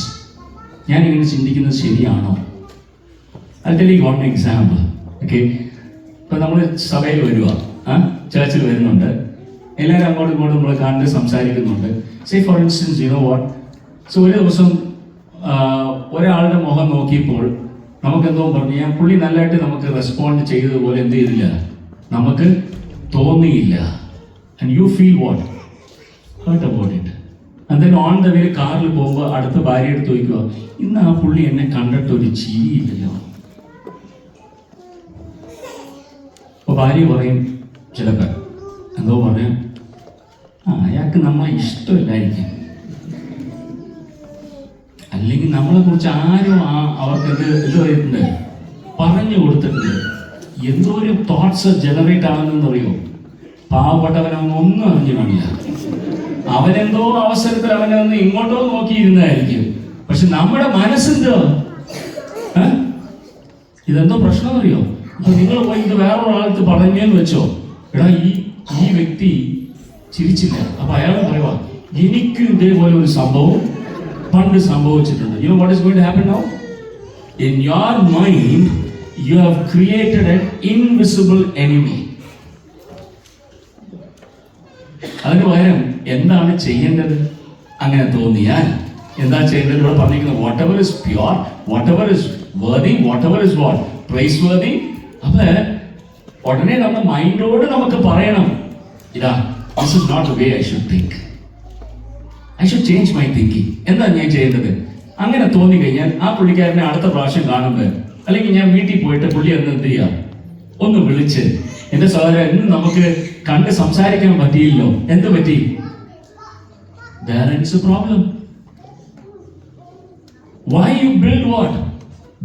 ഞാൻ ഇങ്ങനെ ചിന്തിക്കുന്നത് ശരിയാണോ? I'll tell you one example. Okay, ഇപ്പൊ നമ്മൾ സഭയിൽ വരുക, ചർച്ചിൽ വരുന്നുണ്ട്, എല്ലാവരും അങ്ങോട്ടും ഇങ്ങോട്ടും നമ്മൾ കണ്ട് സംസാരിക്കുന്നുണ്ട്. Say for instance, you know what, so ഒരു ദിവസം ഒരാളുടെ മുഖം നോക്കിയപ്പോൾ നമുക്കെന്തോ പറഞ്ഞു, ഞാൻ പുള്ളി നല്ലതായിട്ട് നമുക്ക് റെസ്പോണ്ട് ചെയ്തതുപോലെ എന്ത് ചെയ്തില്ല, നമുക്ക് തോന്നിയില്ല. And you feel what, hurt about it. And then on the way കാറിൽ പോകുമ്പോൾ അടുത്ത ഭാര്യ എടുത്ത് ചോദിക്കുക, ഇന്ന് ആ പുള്ളി എന്നെ കണ്ടിട്ട് ഒരു ചിരിയില്ലല്ലോ. അപ്പോൾ ഭാര്യ പറയും ചിലപ്പോൾ എന്തോ പറയും, അയാൾക്ക് നമ്മളെ ഇഷ്ടമില്ലായിരിക്കും, അല്ലെങ്കിൽ നമ്മളെ കുറിച്ച് ആരും അവർക്ക് ഇത് പറയുന്നുണ്ട്, പറഞ്ഞു കൊടുത്തിട്ടുണ്ട്. എന്തോ ഒരു തോട്ട്സ് ജനറേറ്റ് ആവുന്നതെന്ന് അറിയോ? പാവപ്പെട്ടവനൊന്നും അറിഞ്ഞു കാണില്ല. അവനെന്തോ അവസരത്തിൽ അവനെ ഒന്ന് ഇങ്ങോട്ടോ നോക്കിയിരുന്നായിരിക്കും. പക്ഷെ നമ്മുടെ മനസ്സെന്തോ, ഇതെന്തോ പ്രശ്നം അറിയോ? അപ്പൊ നിങ്ങൾ പോയി ഇത് വേറൊരാൾക്ക് പറഞ്ഞെന്ന് വെച്ചോ, എടാ ഈ വ്യക്തി ചിരിച്ചില്ല. അപ്പൊ അയാൾ പറയുക, എനിക്ക് ഇതേപോലെ ഒരു സംഭവം പണ്ട് സംഭവിച്ചിട്ടുണ്ട്. You know what is going to happen now? In your mind, you have created an invisible enemy. അതിന് പകരം എന്താണ് ചെയ്യേണ്ടത്? അങ്ങനെ തോന്നിയാൽ എന്താ ചെയ്യേണ്ടത്? ഇവിടെ പറഞ്ഞിരിക്കുന്നത് whatever is pure, whatever is worthy, whatever is what? Praiseworthy. അപ്പൊ ഉടനെ നമ്മുടെ മൈൻഡോട് നമുക്ക് പറയണം, ഇതാ, this is not the way I should think. I should change my thinking. എന്താ ഞാൻ ചെയ്യേണ്ടത്? അങ്ങനെ തോന്നിക്കഴിഞ്ഞാൽ ആ പുള്ളിക്കാരനെ അടുത്ത പ്രാവശ്യം കാണുമ്പോൾ, അല്ലെങ്കിൽ ഞാൻ വീട്ടിൽ പോയിട്ട് പുള്ളി ഒന്ന് എന്ത് ചെയ്യാം, ഒന്ന് വിളിച്ച്, എന്റെ സഹോദരൻ ഇന്ന് നമുക്ക് കണ്ട് സംസാരിക്കാൻ പറ്റിയില്ലോ, എന്ത് പറ്റി? There is a problem. Why you build what?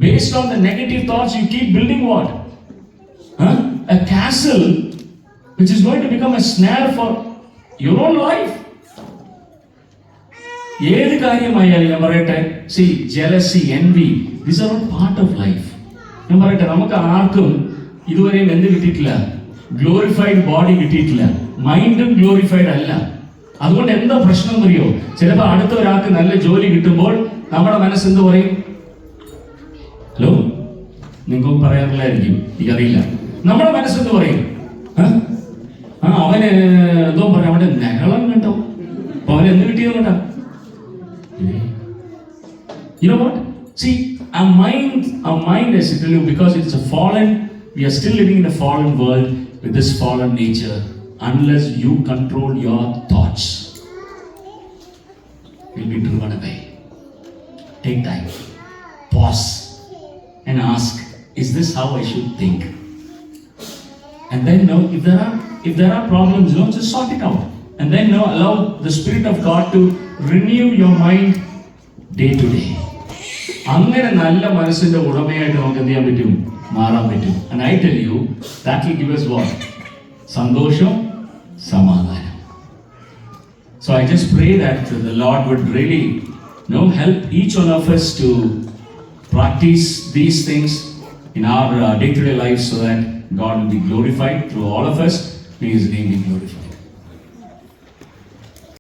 Based on the negative thoughts, you keep building what? A castle which is going to become a snare for your own life. ഏത് കാര്യമായാലും ഞാൻ പറയട്ടെ, see jealousy, envy, these are all part of life. ഞാൻ പറയട്ടെ, നമുക്ക് ആർക്കും ഇതുവരെയും എന്ത് കിട്ടിയിട്ടില്ല? ഗ്ലോറിഫൈഡ് ബോഡി കിട്ടിയിട്ടില്ല, മൈൻഡും ഗ്ലോറിഫൈഡ് അല്ല. അതുകൊണ്ട് എന്താ പ്രശ്നം അറിയോ? ചിലപ്പോൾ അടുത്ത ഒരാൾക്ക് നല്ല ജോലി കിട്ടുമ്പോൾ നമ്മുടെ മനസ്സെന്ത് പറയും? ഹലോ, നിങ്ങൾക്കും പറയാറില്ലായിരിക്കും, എനിക്കറിയില്ല. നമ്മുടെ മനസ്സെന്ത് പറയും? അവന് എന്തോ പറയാം, അവന്റെ നഹളം കണ്ടോ, അപ്പൊ അവന് എന്ത് കിട്ടിയത് കേട്ടാ. You know what? See, our mind, as I tell you, because it's a fallen, we are still living in a fallen world with this fallen nature. Unless you control your thoughts, you'll be driven away. Take time, pause, and ask, is this how I should think? And then know if there are problems, just sort it out. And then allow the Spirit of God to renew your mind day to day. അങ്ങനെ നല്ല മനസ്സിന്റെ ഉടമയായിട്ട് നമുക്ക് എന്ത് ചെയ്യാൻ പറ്റും? മാറാൻ പറ്റും. And I tell you, that will give us what? സന്തോഷം, സമാധാനം. So I just pray that the Lord would really help each one of us to practice these things in our day-to-day lives, so that God will be glorified through all of us. May His name be glorified.